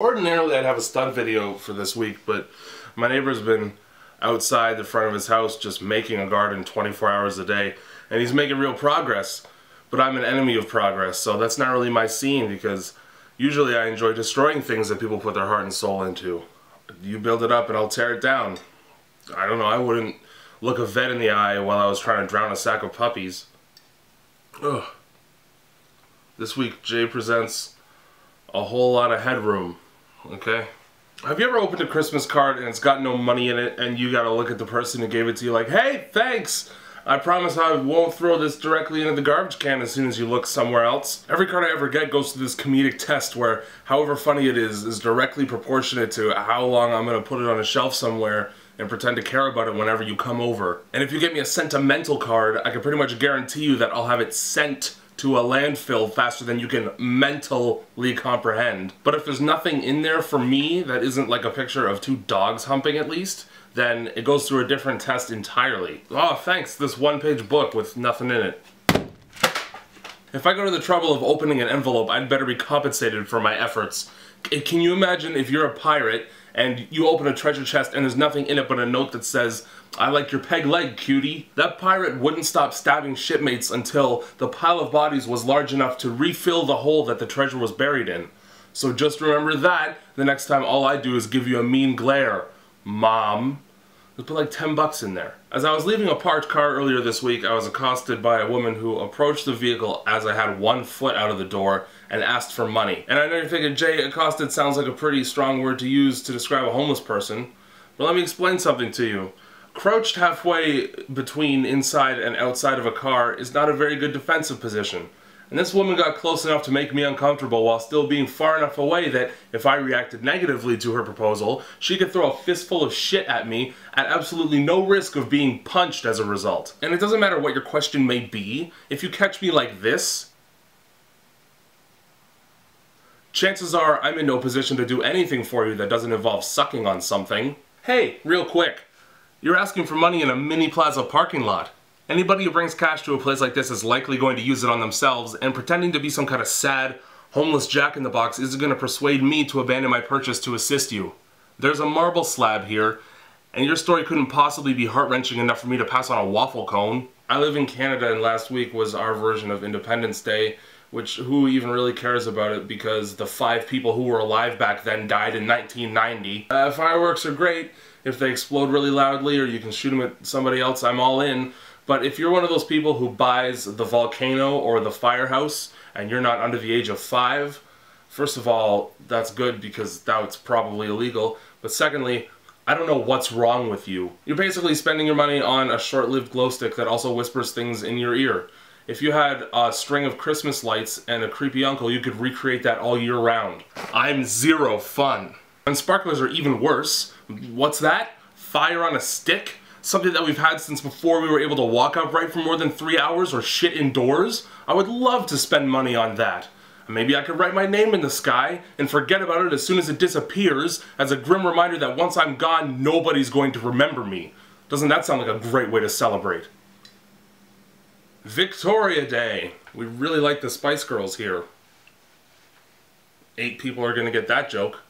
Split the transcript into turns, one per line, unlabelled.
Ordinarily I'd have a stunt video for this week, but my neighbor's been outside the front of his house just making a garden 24 hours a day, and he's making real progress, but I'm an enemy of progress, so that's not really my scene, because usually I enjoy destroying things that people put their heart and soul into. You build it up and I'll tear it down. I don't know, I wouldn't look a vet in the eye while I was trying to drown a sack of puppies. Ugh. This week Jay presents a whole lot of headroom. Okay? Have you ever opened a Christmas card and it's got no money in it and you gotta look at the person who gave it to you like, hey, thanks! I promise I won't throw this directly into the garbage can as soon as you look somewhere else. Every card I ever get goes through this comedic test where however funny it is directly proportionate to how long I'm gonna put it on a shelf somewhere and pretend to care about it whenever you come over. And if you get me a sentimental card, I can pretty much guarantee you that I'll have it sent to a landfill faster than you can mentally comprehend. But if there's nothing in there for me that isn't like a picture of two dogs humping at least, then it goes through a different test entirely. Oh, thanks, this one-page book with nothing in it. If I go to the trouble of opening an envelope, I'd better be compensated for my efforts. Can you imagine if you're a pirate and you open a treasure chest and there's nothing in it but a note that says, I like your peg leg, cutie? That pirate wouldn't stop stabbing shipmates until the pile of bodies was large enough to refill the hole that the treasure was buried in. So just remember that the next time all I do is give you a mean glare, Mom. Let's put like 10 bucks in there. As I was leaving a parked car earlier this week, I was accosted by a woman who approached the vehicle as I had one foot out of the door and asked for money. And I know you're thinking, Jay, accosted sounds like a pretty strong word to use to describe a homeless person. But let me explain something to you. Crouched halfway between inside and outside of a car is not a very good defensive position. And this woman got close enough to make me uncomfortable while still being far enough away that if I reacted negatively to her proposal, she could throw a fistful of shit at me at absolutely no risk of being punched as a result. And it doesn't matter what your question may be, if you catch me like this, chances are I'm in no position to do anything for you that doesn't involve sucking on something. Hey, real quick, you're asking for money in a mini plaza parking lot. Anybody who brings cash to a place like this is likely going to use it on themselves, and pretending to be some kind of sad, homeless jack-in-the-box isn't going to persuade me to abandon my purchase to assist you. There's a marble slab here, and your story couldn't possibly be heart-wrenching enough for me to pass on a waffle cone. I live in Canada, and last week was our version of Independence Day, which who even really cares about it because the 5 people who were alive back then died in 1990. Fireworks are great if they explode really loudly or you can shoot them at somebody else, I'm all in. But if you're one of those people who buys the volcano or the firehouse and you're not under the age of 5, first of all, that's good because that's probably illegal. But secondly, I don't know what's wrong with you. You're basically spending your money on a short-lived glow stick that also whispers things in your ear. If you had a string of Christmas lights and a creepy uncle, you could recreate that all year round. I'm zero fun. And sparklers are even worse. What's that? Fire on a stick? Something that we've had since before we were able to walk upright for more than 3 hours or shit indoors? I would love to spend money on that. Maybe I could write my name in the sky and forget about it as soon as it disappears as a grim reminder that once I'm gone, nobody's going to remember me. Doesn't that sound like a great way to celebrate? Victoria Day. We really like the Spice Girls here. 8 people are gonna get that joke.